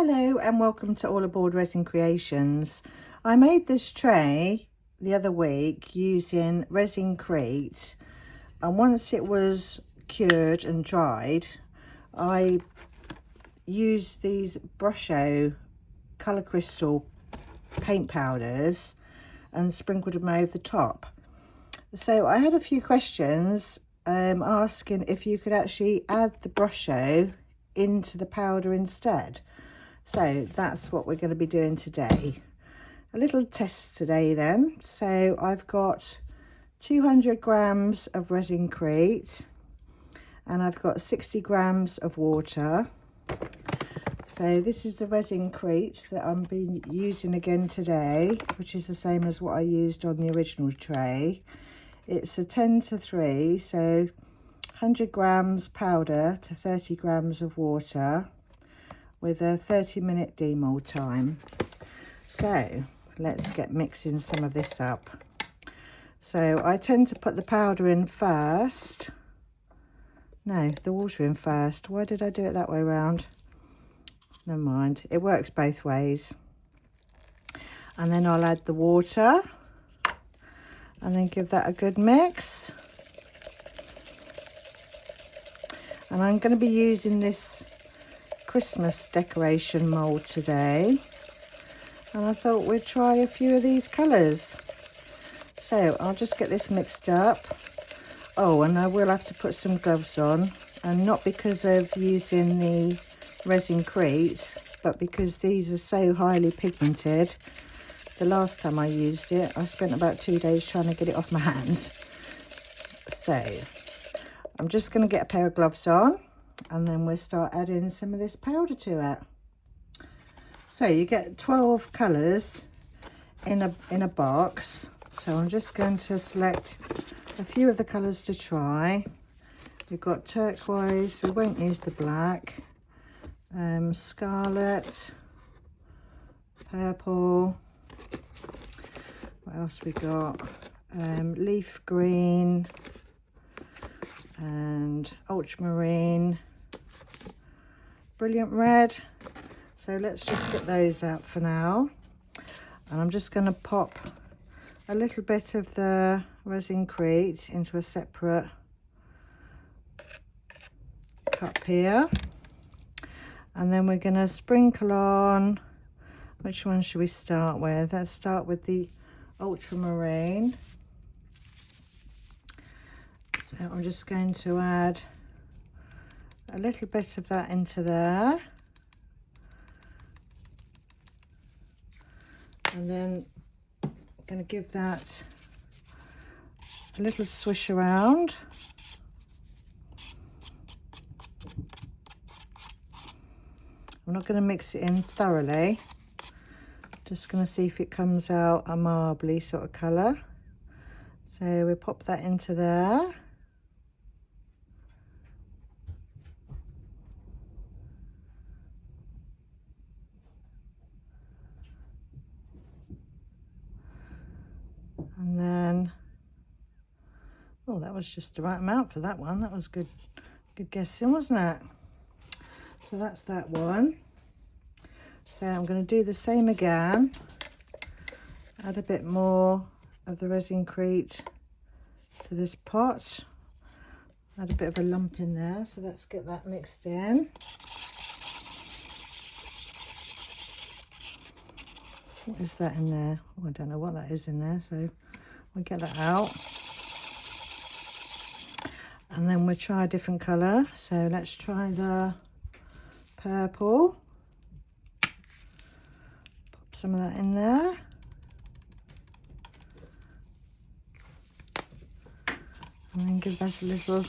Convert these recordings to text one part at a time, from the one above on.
Hello and welcome to All Aboard Resin Creations. I made this tray the other week using Resin Crete, and once it was cured and dried I used these Brusho colour crystal paint powders and sprinkled them over the top. So I had a few questions asking if you could actually add the Brusho into the powder instead. So that's what we're going to be doing today. A little test today then. So I've got 200 grams of Resin Crete and I've got 60 grams of water. So this is the Resin Crete that I'm been using again today, which is the same as what I used on the original tray. It's a 10:3, so 100 grams powder to 30 grams of water, with a 30-minute demold time. So let's get mixing some of this up. So I tend to put the powder in first. No, the water in first. Why did I do it that way around? Never mind, it works both ways. And then I'll add the water and then give that a good mix. And I'm going to be using this Christmas decoration mold today, and I thought we'd try a few of these colours. So I'll just get this mixed up. Oh, and I will have to put some gloves on, and not because of using the Resin Crete, but because these are so highly pigmented. The last time I used it, I spent about 2 days trying to get it off my hands. So I'm just going to get a pair of gloves on, and then we'll start adding some of this powder to it. So you get 12 colours in a box. So I'm just going to select a few of the colours to try. We've got turquoise, we won't use the black, scarlet, purple, what else we got, leaf green and ultramarine, brilliant red. So let's just get those out for now, and I'm just going to pop a little bit of the Resin Crete into a separate cup here, and then we're going to sprinkle on. Which one should we start with? Let's start with the ultramarine. So I'm just going to add a little bit of that into there, and then I'm going to give that a little swish around. I'm not going to mix it in thoroughly, just going to see if it comes out a marbly sort of colour. So we pop that into there. And then, oh, that was just the right amount for that one. That was good guessing, wasn't it? So that's that one. So I'm going to do the same again. Add a bit more of the Resin Crete to this pot. Add a bit of a lump in there. So let's get that mixed in. What is that in there? Oh, I don't know what that is in there, so we'll get that out. And then we'll try a different colour. So let's try the purple. Pop some of that in there. And then give that a little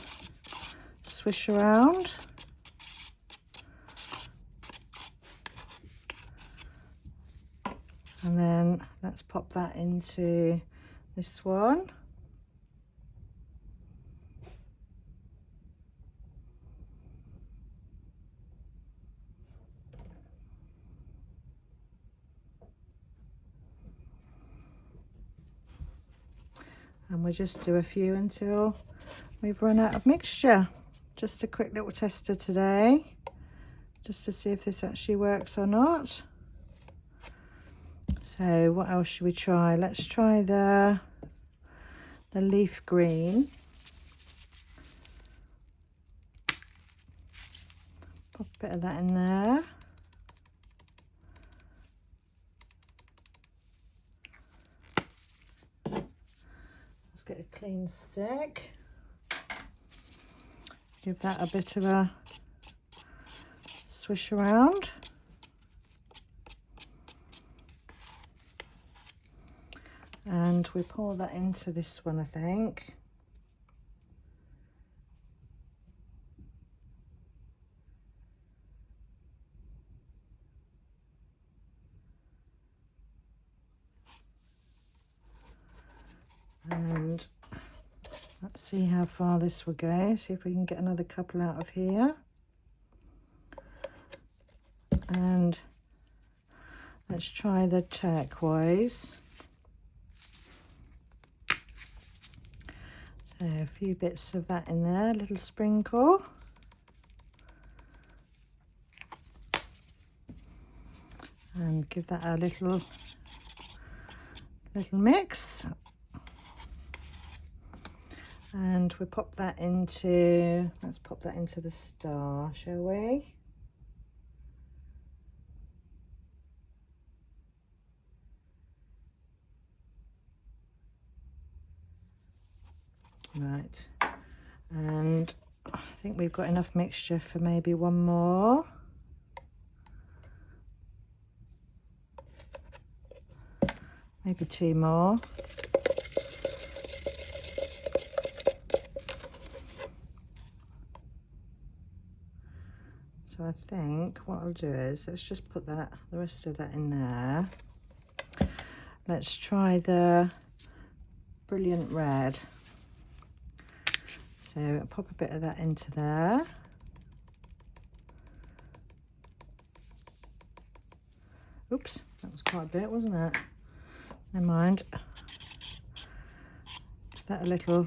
swish around. And then let's pop that into this one. And we'll just do a few until we've run out of mixture. Just a quick little tester today. just to see if this actually works or not. So what else should we try? Let's try the leaf green. Pop a bit of that in there. Let's get a clean stick. Give that a bit of a swish around. And we pour that into this one, I think. And let's see how far this will go. See if we can get another couple out of here. And let's try the turquoise. So a few bits of that in there, a little sprinkle. And give that a little mix. And we pop that into, let's pop that into the star, shall we? Right, and I think we've got enough mixture for maybe one more. Maybe two more. So I think what I'll do is, let's just put that, the rest of that in there. Let's try the Brilliant Red. So I'll pop a bit of that into there. Oops, that was quite a bit, wasn't it? Never mind. Give that a little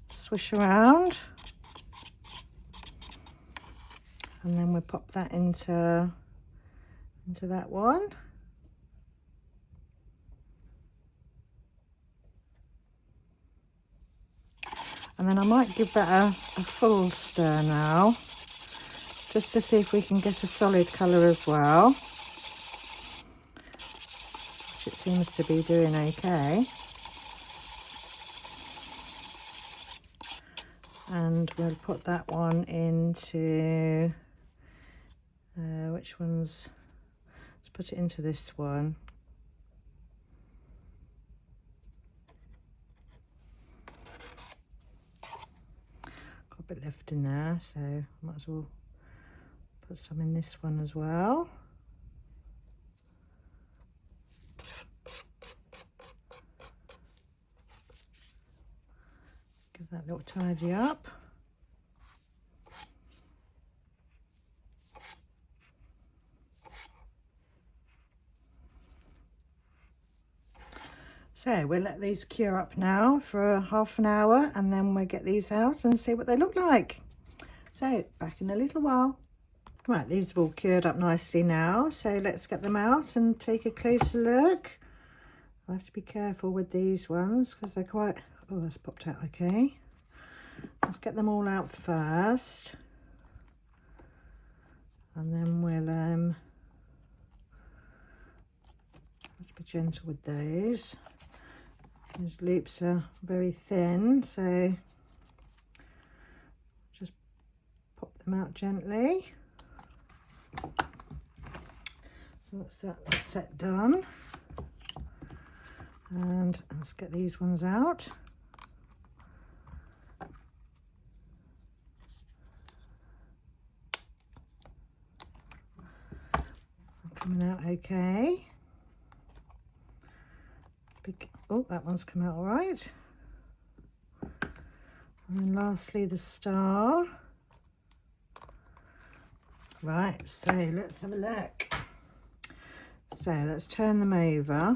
swish around. And then we'll pop that into that one. And then I might give that a full stir now, just to see if we can get a solid colour as well, which it seems to be doing okay. And we'll put that one into, which one's, let's put it into this one. Got a bit left in there, so I might as well put some in this one as well. Give that a little tidy up. So we'll let these cure up now for half an hour, and then we'll get these out and see what they look like. So back in a little while. Right, these have all cured up nicely now, so let's get them out and take a closer look. I have to be careful with these ones because they're quite, oh, that's popped out okay. Let's get them all out first, and then we'll have to be gentle with those. Those loops are very thin, so just pop them out gently. So that's that set done. And let's get these ones out. Coming out okay. Oh, that one's come out all right. And then lastly, the star. Right, so let's have a look. So let's turn them over.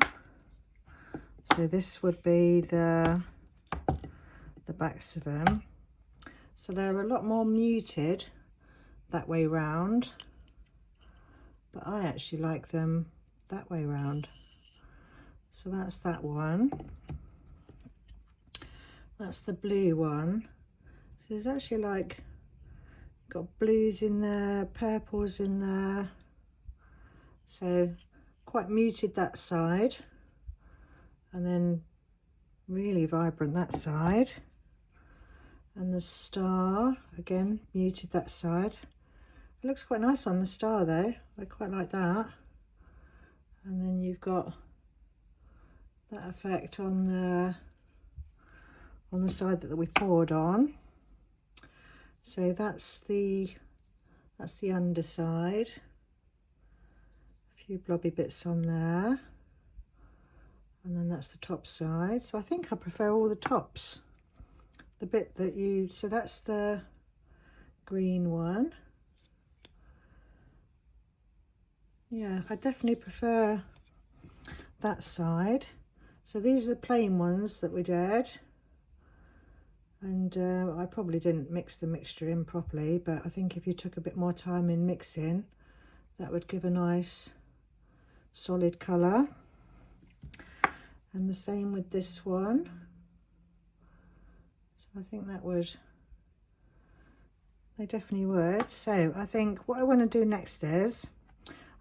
So this would be the backs of them. So they're a lot more muted that way round, but I actually like them that way round. So that's that one. That's the blue one. So there's actually like, got blues in there, purples in there. So quite muted that side, and then really vibrant that side. And the star, again, muted that side. It looks quite nice on the star though. I quite like that. And then you've got that effect on the side that we poured on. So that's the underside. A few blobby bits on there. And then that's the top side. So I think I prefer all the tops. The bit that you, so that's the green one. Yeah, I definitely prefer that side. So these are the plain ones that we did. And I probably didn't mix the mixture in properly, but I think if you took a bit more time in mixing, that would give a nice solid colour. And the same with this one. So I think that would, they definitely would. So I think what I want to do next is,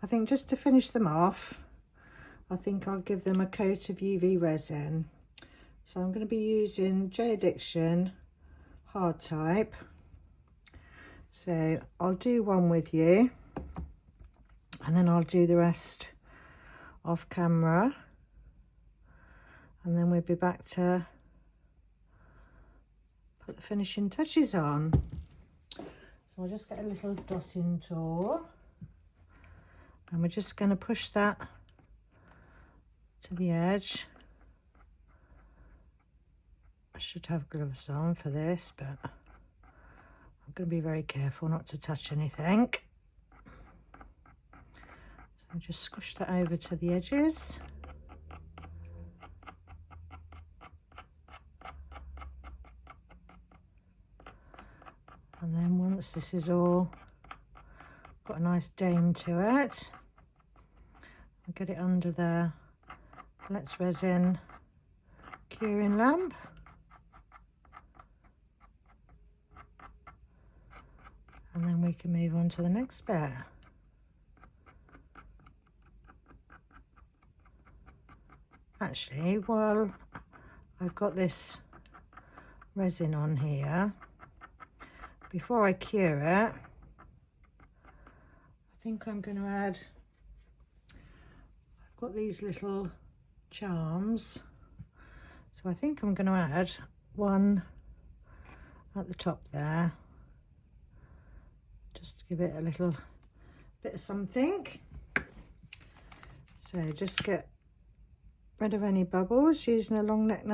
I think just to finish them off, I think I'll give them a coat of UV resin. So I'm going to be using J Addiction hard type. So I'll do one with you, and then I'll do the rest off camera, and then we'll be back to put the finishing touches on. So I'll just get a little dotting tool, and we're just going to push that to the edge. I should have gloves on for this, but I'm going to be very careful not to touch anything. So I'll just squish that over to the edges. And then once this is all got a nice dome to it, I'll get it under the Let's Resin curing lamp. And then we can move on to the next bit. Actually, while I've got this resin on here, before I cure it, I think I'm going to add, I've got these little charms, so I think I'm going to add one at the top there, just to give it a little bit of something. So just get rid of any bubbles using a long necked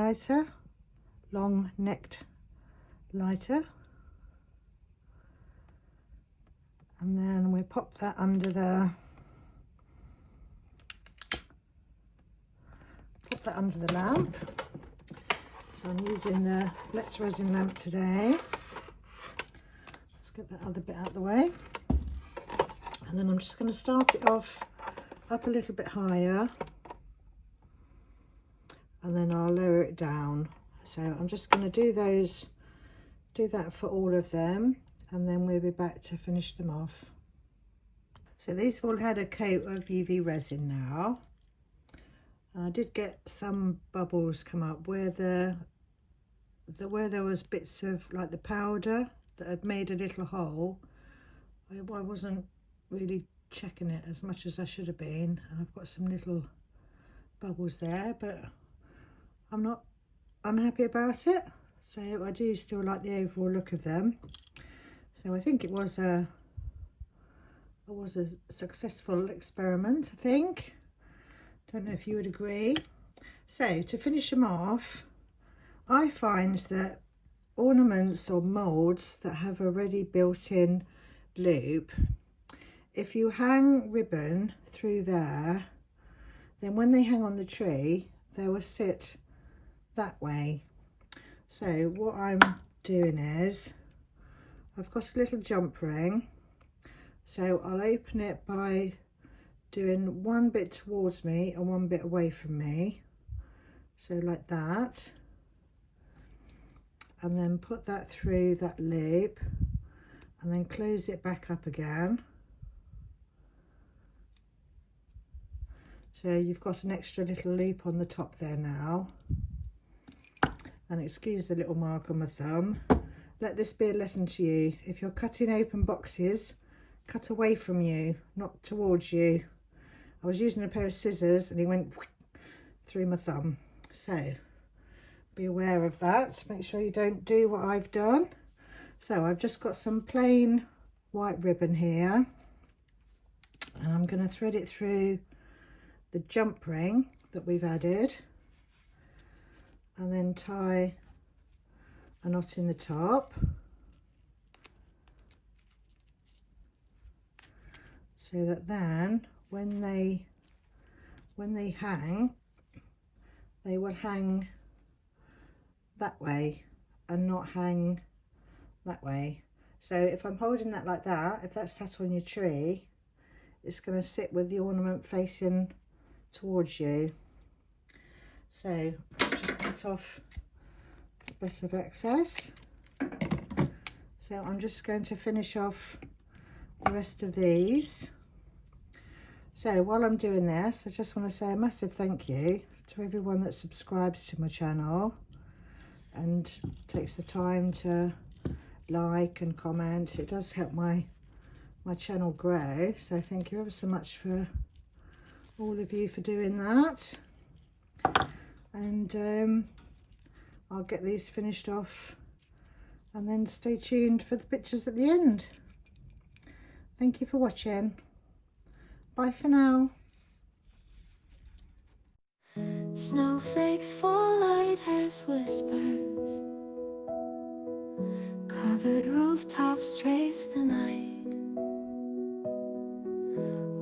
lighter, and then we pop that under the lamp. So I'm using the Let's Resin lamp today. Let's get that other bit out of the way, and then I'm just going to start it off up a little bit higher, and then I'll lower it down. So I'm just going to do that for all of them, and then we'll be back to finish them off. So these have all had a coat of UV resin now. I did get some bubbles come up where where there was bits of like the powder that had made a little hole. I wasn't really checking it as much as I should have been, and I've got some little bubbles there, but I'm not unhappy about it. So I do still like the overall look of them. So I think it was a successful experiment, I think. Don't know if you would agree. So to finish them off, I find that ornaments or moulds that have already built-in loop, if you hang ribbon through there, then when they hang on the tree, they will sit that way. So what I'm doing is, I've got a little jump ring, So I'll open it by doing one bit towards me and one bit away from me, so like that, and then put that through that loop and then close it back up again. So you've got an extra little loop on the top there now, and excuse the little mark on my thumb. Let this be a lesson to you. If you're cutting open boxes, cut away from you, not towards you. I was using a pair of scissors and he went through my thumb. So be aware of that. Make sure you don't do what I've done. So I've just got some plain white ribbon here, and I'm going to thread it through the jump ring that we've added, and then tie a knot in the top, so that then when they hang, they will hang that way and not hang that way. So if I'm holding that like that, if that's sat on your tree, it's going to sit with the ornament facing towards you. So just cut off a bit of excess. So I'm just going to finish off the rest of these. So while I'm doing this, I just want to say a massive thank you to everyone that subscribes to my channel and takes the time to like and comment. It does help my channel grow, so thank you ever so much for all of you for doing that. And I'll get these finished off, and then stay tuned for the pictures at the end. Thank you for watching. Bye for now. Snowflakes fall light as whispers, covered rooftops trace the night.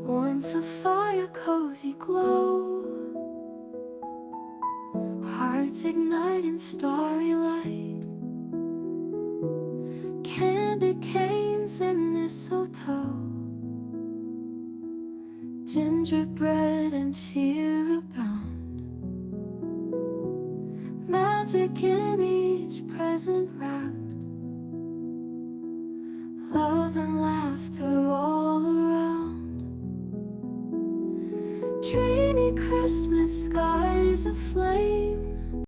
Warmth of fire, cozy glow, hearts ignite in starry light. Candy canes and mistletoe, gingerbread and cheer abound. Magic in each present wrapped, love and laughter all around. Dreamy Christmas skies aflame,